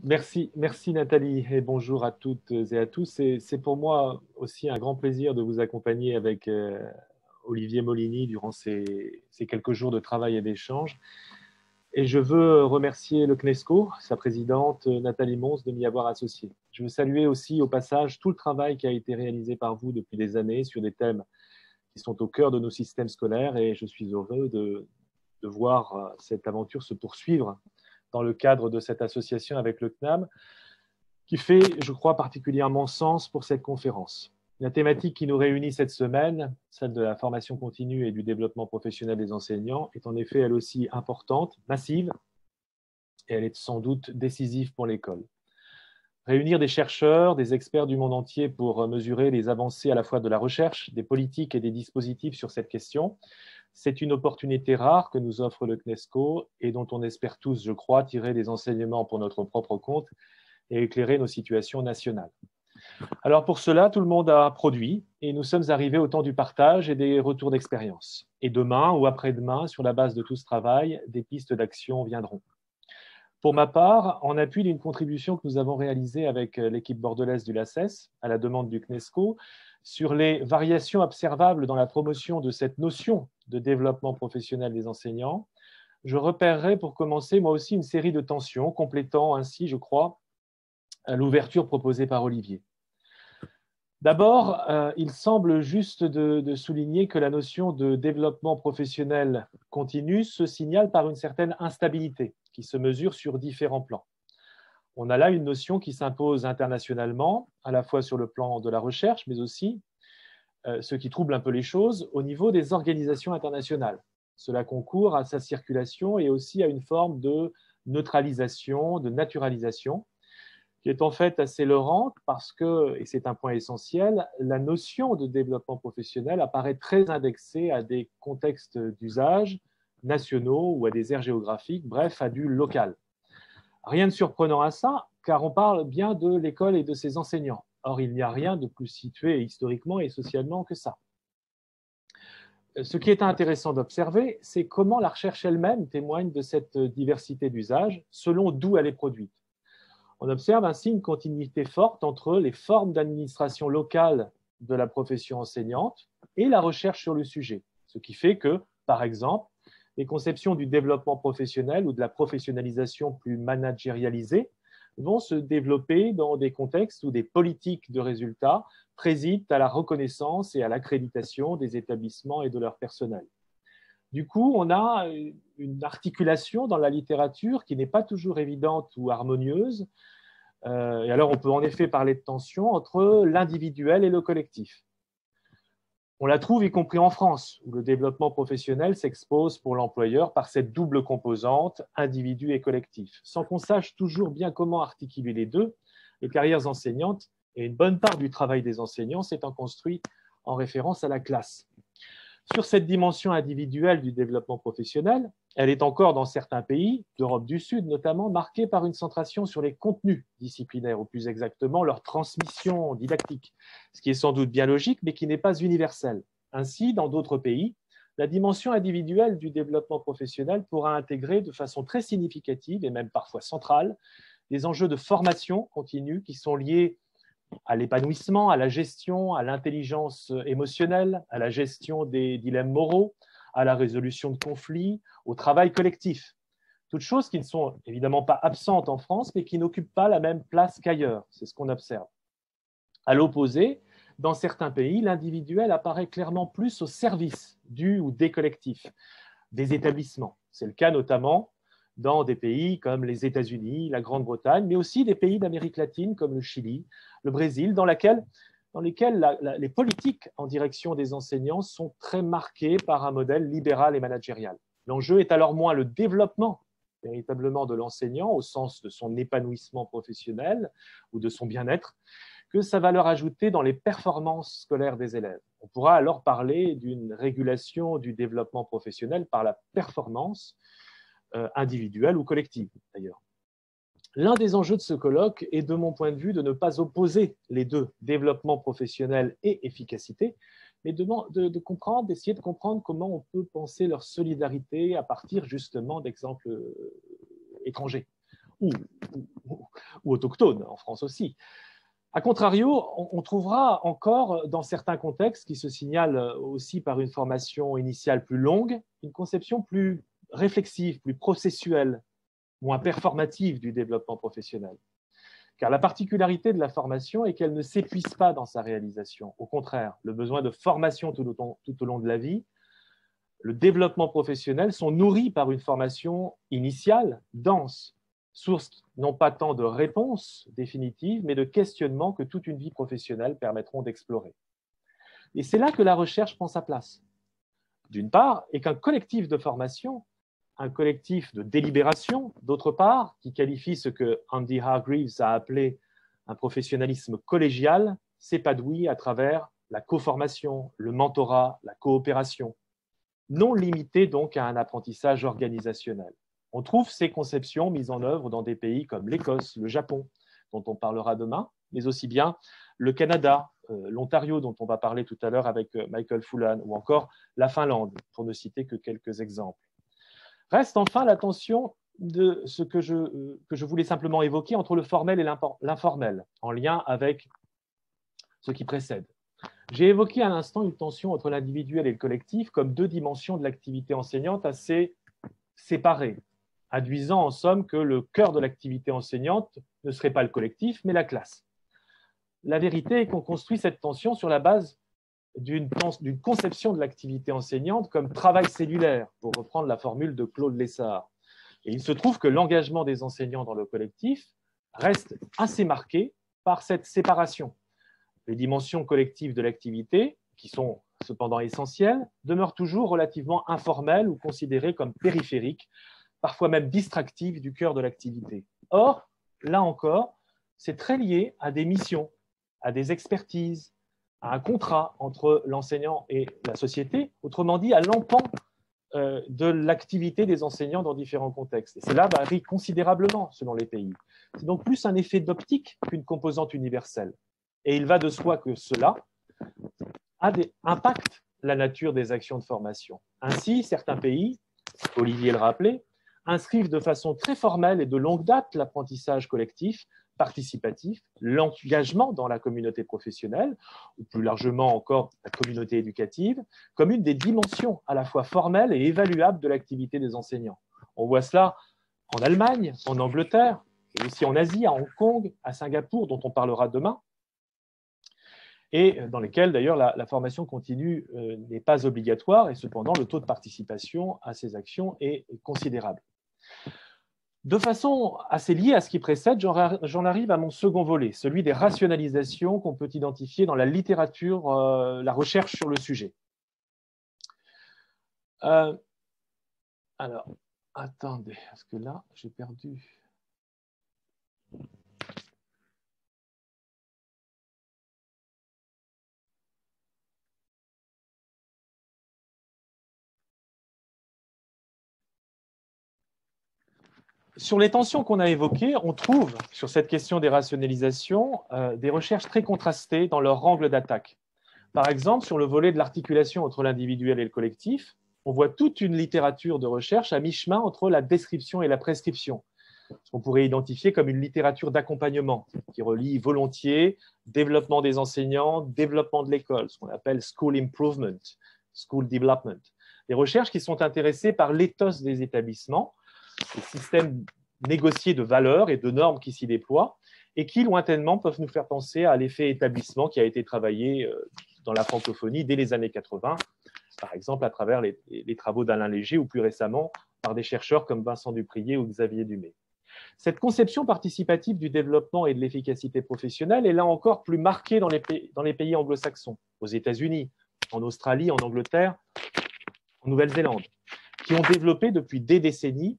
Merci Nathalie et bonjour à toutes et à tous. C'est pour moi aussi un grand plaisir de vous accompagner avec Olivier Molini durant ces quelques jours de travail et d'échange. Et je veux remercier le CNESCO, sa présidente Nathalie Mons, de m'y avoir associé. Je veux saluer aussi au passage tout le travail qui a été réalisé par vous depuis des années sur des thèmes qui sont au cœur de nos systèmes scolaires et je suis heureux de voir cette aventure se poursuivre dans le cadre de cette association avec le CNAM, qui fait, je crois, particulièrement sens pour cette conférence. La thématique qui nous réunit cette semaine, celle de la formation continue et du développement professionnel des enseignants, est en effet elle aussi importante, massive, et elle est sans doute décisive pour l'école. Réunir des chercheurs, des experts du monde entier pour mesurer les avancées à la fois de la recherche, des politiques et des dispositifs sur cette question, c'est une opportunité rare que nous offre le CNESCO et dont on espère tous, je crois, tirer des enseignements pour notre propre compte et éclairer nos situations nationales. Alors pour cela, tout le monde a produit et nous sommes arrivés au temps du partage et des retours d'expérience. Et demain ou après-demain, sur la base de tout ce travail, des pistes d'action viendront. Pour ma part, en appui d'une contribution que nous avons réalisée avec l'équipe bordelaise du LACES, à la demande du CNESCO, sur les variations observables dans la promotion de cette notion de développement professionnel des enseignants, je repérerai pour commencer moi aussi une série de tensions, complétant ainsi, je crois, l'ouverture proposée par Olivier. D'abord, il semble juste de souligner que la notion de développement professionnel continu se signale par une certaine instabilité qui se mesure sur différents plans. On a là une notion qui s'impose internationalement, à la fois sur le plan de la recherche, mais aussi, ce qui trouble un peu les choses, au niveau des organisations internationales. Cela concourt à sa circulation et aussi à une forme de neutralisation, de naturalisation, qui est en fait assez laurente parce que, et c'est un point essentiel, la notion de développement professionnel apparaît très indexée à des contextes d'usage nationaux ou à des aires géographiques, bref, à du local. Rien de surprenant à ça, car on parle bien de l'école et de ses enseignants. Or, il n'y a rien de plus situé historiquement et socialement que ça. Ce qui est intéressant d'observer, c'est comment la recherche elle-même témoigne de cette diversité d'usages selon d'où elle est produite. On observe ainsi une continuité forte entre les formes d'administration locale de la profession enseignante et la recherche sur le sujet. Ce qui fait que, par exemple, les conceptions du développement professionnel ou de la professionnalisation plus managérialisée vont se développer dans des contextes où des politiques de résultats président à la reconnaissance et à l'accréditation des établissements et de leur personnel. Du coup, on a une articulation dans la littérature qui n'est pas toujours évidente ou harmonieuse. Et alors, on peut en effet parler de tension entre l'individuel et le collectif. On la trouve y compris en France, où le développement professionnel s'expose pour l'employeur par cette double composante, individu et collectif. Sans qu'on sache toujours bien comment articuler les deux, les carrières enseignantes et une bonne part du travail des enseignants s'étant construit en référence à la classe. Sur cette dimension individuelle du développement professionnel, elle est encore dans certains pays, d'Europe du Sud notamment, marquée par une centration sur les contenus disciplinaires, ou plus exactement leur transmission didactique, ce qui est sans doute bien logique, mais qui n'est pas universel. Ainsi, dans d'autres pays, la dimension individuelle du développement professionnel pourra intégrer de façon très significative et même parfois centrale des enjeux de formation continue qui sont liés à l'épanouissement, à la gestion, à l'intelligence émotionnelle, à la gestion des dilemmes moraux, à la résolution de conflits, au travail collectif. Toutes choses qui ne sont évidemment pas absentes en France, mais qui n'occupent pas la même place qu'ailleurs. C'est ce qu'on observe. À l'opposé, dans certains pays, l'individuel apparaît clairement plus au service du ou des collectifs, des établissements. C'est le cas notamment dans des pays comme les États-Unis, la Grande-Bretagne, mais aussi des pays d'Amérique latine comme le Chili, le Brésil, dans lesquels les politiques en direction des enseignants sont très marquées par un modèle libéral et managérial. L'enjeu est alors moins le développement véritablement de l'enseignant au sens de son épanouissement professionnel ou de son bien-être que sa valeur ajoutée dans les performances scolaires des élèves. On pourra alors parler d'une régulation du développement professionnel par la performance individuelle ou collective d'ailleurs. L'un des enjeux de ce colloque est, de mon point de vue, de ne pas opposer les deux, développement professionnel et efficacité, mais de comprendre, d'essayer de comprendre comment on peut penser leur solidarité à partir justement d'exemples étrangers ou ou autochtones, en France aussi. A contrario, on trouvera encore, dans certains contextes qui se signalent aussi par une formation initiale plus longue, une conception plus réflexive, plus processuelle, moins performative du développement professionnel. Car la particularité de la formation est qu'elle ne s'épuise pas dans sa réalisation. Au contraire, le besoin de formation tout au long de la vie, le développement professionnel sont nourris par une formation initiale, dense, source non pas tant de réponses définitives, mais de questionnements que toute une vie professionnelle permettront d'explorer. Et c'est là que la recherche prend sa place. D'une part, et qu'un collectif de formation, un collectif de délibération, d'autre part, qui qualifie ce que Andy Hargreaves a appelé un professionnalisme collégial, s'épanouit à travers la co-formation, le mentorat, la coopération, non limité donc à un apprentissage organisationnel. On trouve ces conceptions mises en œuvre dans des pays comme l'Écosse, le Japon, dont on parlera demain, mais aussi bien le Canada, l'Ontario, dont on va parler tout à l'heure avec Michael Fullan, ou encore la Finlande, pour ne citer que quelques exemples. Reste enfin la tension de ce que je voulais simplement évoquer entre le formel et l'informel, en lien avec ce qui précède. J'ai évoqué à l'instant une tension entre l'individuel et le collectif comme deux dimensions de l'activité enseignante assez séparées, induisant en somme que le cœur de l'activité enseignante ne serait pas le collectif, mais la classe. La vérité est qu'on construit cette tension sur la base d'une conception de l'activité enseignante comme travail cellulaire, pour reprendre la formule de Claude Lessard. Et il se trouve que l'engagement des enseignants dans le collectif reste assez marqué par cette séparation. Les dimensions collectives de l'activité, qui sont cependant essentielles, demeurent toujours relativement informelles ou considérées comme périphériques, parfois même distractives du cœur de l'activité. Or, là encore, c'est très lié à des missions, à des expertises, à un contrat entre l'enseignant et la société, autrement dit à l'empan de l'activité des enseignants dans différents contextes. Et cela varie considérablement selon les pays. C'est donc plus un effet d'optique qu'une composante universelle. Et il va de soi que cela impacte la nature des actions de formation. Ainsi, certains pays, Olivier le rappelait, inscrivent de façon très formelle et de longue date l'apprentissage collectif, participatif, l'engagement dans la communauté professionnelle, ou plus largement encore la communauté éducative, comme une des dimensions à la fois formelles et évaluables de l'activité des enseignants. On voit cela en Allemagne, en Angleterre, et aussi en Asie, à Hong Kong, à Singapour, dont on parlera demain, et dans lesquels d'ailleurs la formation continue n'est pas obligatoire, et cependant le taux de participation à ces actions est considérable. De façon assez liée à ce qui précède, j'en arrive à mon second volet, celui des rationalisations qu'on peut identifier dans la littérature, la recherche sur le sujet. Alors, attendez, parce que là, j'ai perdu... Sur les tensions qu'on a évoquées, on trouve, sur cette question des rationalisations, des recherches très contrastées dans leur angle d'attaque. Par exemple, sur le volet de l'articulation entre l'individuel et le collectif, on voit toute une littérature de recherche à mi-chemin entre la description et la prescription, ce qu'on pourrait identifier comme une littérature d'accompagnement qui relie volontiers développement des enseignants, développement de l'école, ce qu'on appelle school improvement, school development. Des recherches qui sont intéressées par l'éthos des établissements, les systèmes négociés de valeurs et de normes qui s'y déploient et qui, lointainement, peuvent nous faire penser à l'effet établissement qui a été travaillé dans la francophonie dès les années 80, par exemple à travers les travaux d'Alain Léger ou plus récemment par des chercheurs comme Vincent Duprier ou Xavier Dumay. Cette conception participative du développement et de l'efficacité professionnelle est là encore plus marquée dans les pays anglo-saxons, aux États-Unis, en Australie, en Angleterre, en Nouvelle-Zélande, qui ont développé depuis des décennies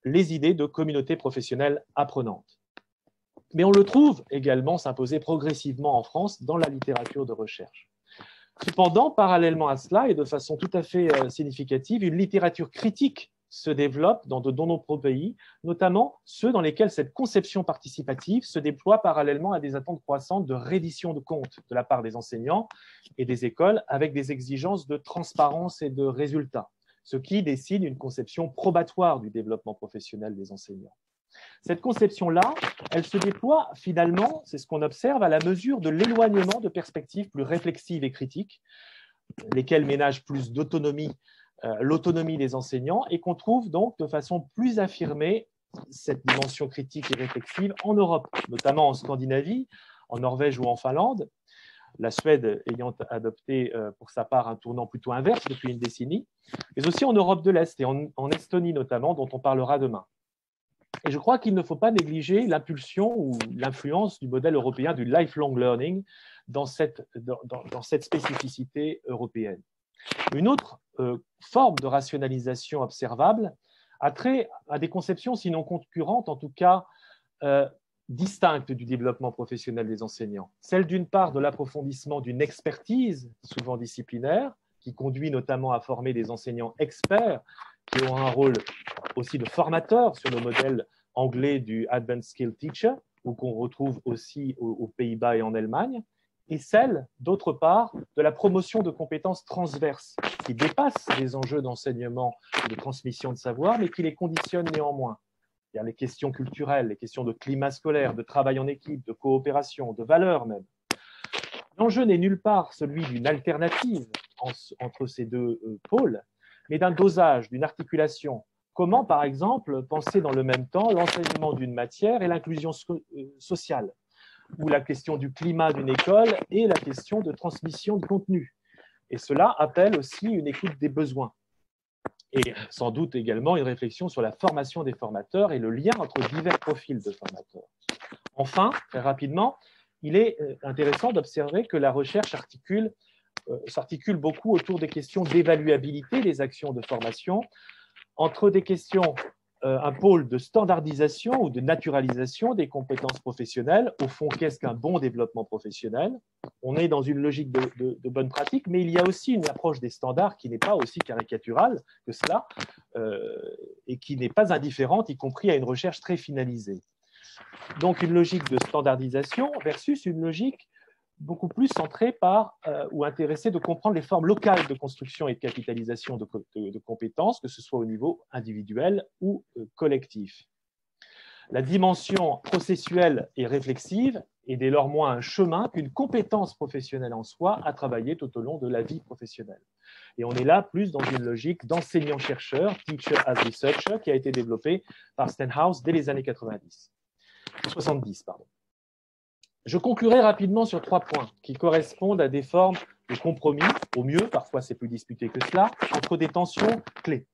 les idées de communauté professionnelle apprenante. Mais on le trouve également s'imposer progressivement en France dans la littérature de recherche. Cependant, parallèlement à cela, et de façon tout à fait significative, une littérature critique se développe dans de nombreux pays, notamment ceux dans lesquels cette conception participative se déploie parallèlement à des attentes croissantes de reddition de comptes de la part des enseignants et des écoles, avec des exigences de transparence et de résultats, ce qui dessine une conception probatoire du développement professionnel des enseignants. Cette conception-là, elle se déploie finalement, c'est ce qu'on observe, à la mesure de l'éloignement de perspectives plus réflexives et critiques, lesquelles ménagent plus d'autonomie, l'autonomie des enseignants, et qu'on trouve donc de façon plus affirmée cette dimension critique et réflexive en Europe, notamment en Scandinavie, en Norvège ou en Finlande, la Suède ayant adopté pour sa part un tournant plutôt inverse depuis une décennie, mais aussi en Europe de l'Est et en Estonie notamment, dont on parlera demain. Et je crois qu'il ne faut pas négliger l'impulsion ou l'influence du modèle européen du lifelong learning dans cette spécificité européenne. Une autre forme de rationalisation observable a trait à des conceptions, sinon concurrentes, en tout cas distinctes du développement professionnel des enseignants. Celle d'une part de l'approfondissement d'une expertise, souvent disciplinaire, qui conduit notamment à former des enseignants experts qui ont un rôle aussi de formateur sur le modèle anglais du Advanced Skill Teacher, ou qu'on retrouve aussi aux Pays-Bas et en Allemagne, et celle, d'autre part, de la promotion de compétences transverses qui dépassent les enjeux d'enseignement et de transmission de savoir, mais qui les conditionnent néanmoins. Il y a les questions culturelles, les questions de climat scolaire, de travail en équipe, de coopération, de valeurs même. L'enjeu n'est nulle part celui d'une alternative entre ces deux pôles, mais d'un dosage, d'une articulation. Comment, par exemple, penser dans le même temps l'enseignement d'une matière et l'inclusion sociale, ou la question du climat d'une école et la question de transmission de contenu. Et cela appelle aussi une écoute des besoins. Et sans doute également une réflexion sur la formation des formateurs et le lien entre divers profils de formateurs. Enfin, très rapidement, il est intéressant d'observer que la recherche s'articule beaucoup autour des questions d'évaluabilité des actions de formation, entre des questions, un pôle de standardisation ou de naturalisation des compétences professionnelles. Au fond, qu'est-ce qu'un bon développement professionnel? On est dans une logique de bonne pratique, mais il y a aussi une approche des standards qui n'est pas aussi caricaturale que cela et qui n'est pas indifférente, y compris à une recherche très finalisée. Donc, une logique de standardisation versus une logique beaucoup plus centrée par ou intéressée de comprendre les formes locales de construction et de capitalisation de compétences, que ce soit au niveau individuel ou collectif. La dimension processuelle et réflexive est dès lors moins un chemin qu'une compétence professionnelle en soi à travailler tout au long de la vie professionnelle. Et on est là plus dans une logique d'enseignant-chercheur, teacher as researcher, qui a été développée par Stenhouse dès les années 70. Je conclurai rapidement sur 3 points qui correspondent à des formes de compromis, au mieux, parfois c'est plus disputé que cela, entre des tensions clés,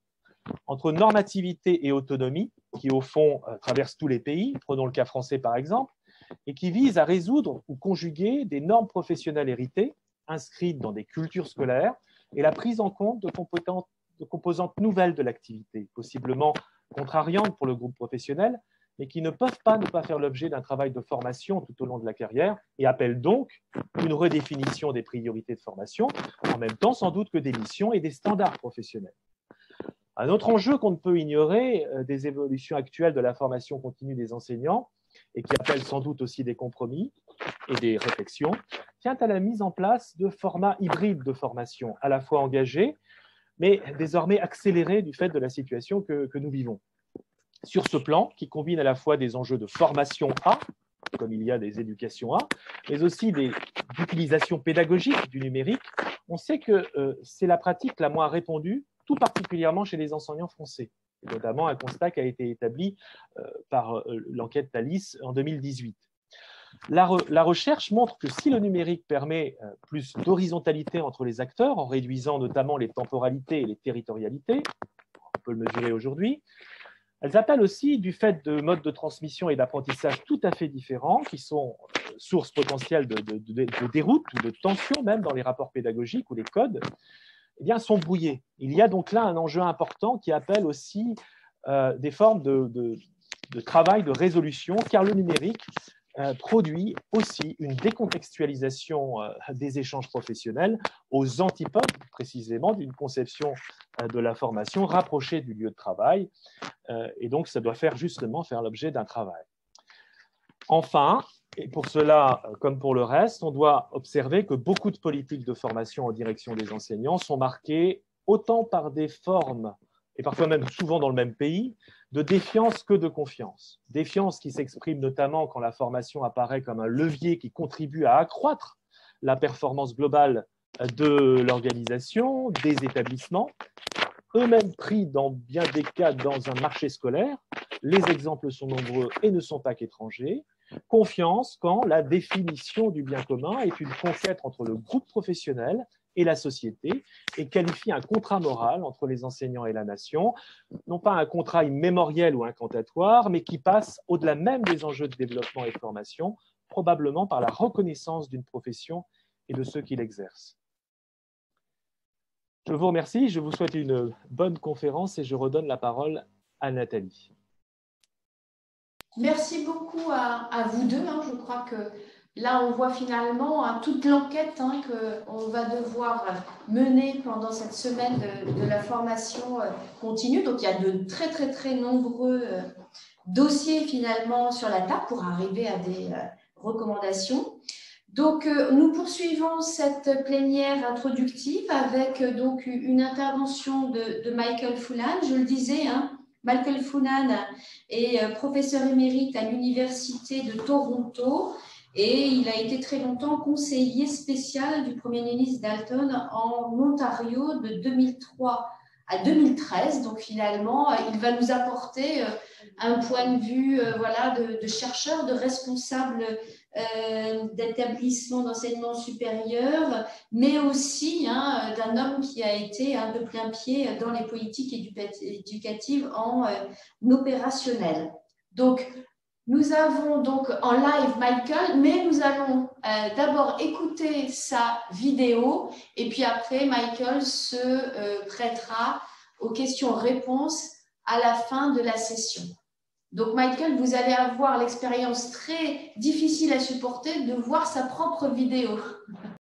entre normativité et autonomie, qui au fond traversent tous les pays, prenons le cas français par exemple, et qui visent à résoudre ou conjuguer des normes professionnelles héritées, inscrites dans des cultures scolaires, et la prise en compte de composantes nouvelles de l'activité, possiblement contrariantes pour le groupe professionnel, mais qui ne peuvent pas ne pas faire l'objet d'un travail de formation tout au long de la carrière et appellent donc une redéfinition des priorités de formation, en même temps sans doute que des missions et des standards professionnels. Un autre enjeu qu'on ne peut ignorer des évolutions actuelles de la formation continue des enseignants et qui appelle sans doute aussi des compromis et des réflexions, tient à la mise en place de formats hybrides de formation, à la fois engagés, mais désormais accélérés du fait de la situation que nous vivons. Sur ce plan, qui combine à la fois des enjeux de formation A, comme il y a des éducations A, mais aussi d'utilisation pédagogique du numérique, on sait que c'est la pratique la moins répandue, tout particulièrement chez les enseignants français. Notamment un constat qui a été établi par l'enquête Thalys en 2018. La recherche montre que si le numérique permet plus d'horizontalité entre les acteurs, en réduisant notamment les temporalités et les territorialités, on peut le mesurer aujourd'hui, elles appellent aussi, du fait de modes de transmission et d'apprentissage tout à fait différents, qui sont sources potentielles de déroute ou de tension même dans les rapports pédagogiques ou les codes, eh bien, sont brouillés. Il y a donc là un enjeu important qui appelle aussi des formes de travail, de résolution, car le numérique produit aussi une décontextualisation des échanges professionnels aux antipodes précisément d'une conception de la formation rapprochée du lieu de travail, et donc ça doit justement faire l'objet d'un travail. Enfin, et pour cela, comme pour le reste, on doit observer que beaucoup de politiques de formation en direction des enseignants sont marquées autant par des formes et parfois même souvent dans le même pays, de défiance que de confiance. Défiance qui s'exprime notamment quand la formation apparaît comme un levier qui contribue à accroître la performance globale de l'organisation, des établissements, eux-mêmes pris dans bien des cas dans un marché scolaire. Les exemples sont nombreux et ne sont pas qu'étrangers. Confiance quand la définition du bien commun est une conquête entre le groupe professionnel et la société et qualifie un contrat moral entre les enseignants et la nation, non pas un contrat immémoriel ou incantatoire, mais qui passe au-delà même des enjeux de développement et de formation, probablement par la reconnaissance d'une profession et de ceux qui l'exercent. Je vous remercie, je vous souhaite une bonne conférence et je redonne la parole à Nathalie. Merci beaucoup à vous deux. Je crois que là, on voit finalement toute l'enquête qu'on va devoir mener pendant cette semaine de la formation continue. Donc, il y a de très, très, très nombreux dossiers finalement sur la table pour arriver à des recommandations. Donc, nous poursuivons cette plénière introductive avec donc une intervention de Michael Fullan. Je le disais, Michael Fullan est professeur émérite à l'Université de Toronto et il a été très longtemps conseiller spécial du Premier ministre Dalton en Ontario de 2003 à 2013. Donc, finalement, il va nous apporter un point de vue de chercheur, de responsable d'établissements d'enseignement supérieur, mais aussi d'un homme qui a été de plein pied dans les politiques éducatives en opérationnel. Donc, nous avons donc en live Michael, mais nous allons d'abord écouter sa vidéo et puis après Michael se prêtera aux questions-réponses à la fin de la session. Donc Michael, vous allez avoir l'expérience très difficile à supporter de voir sa propre vidéo.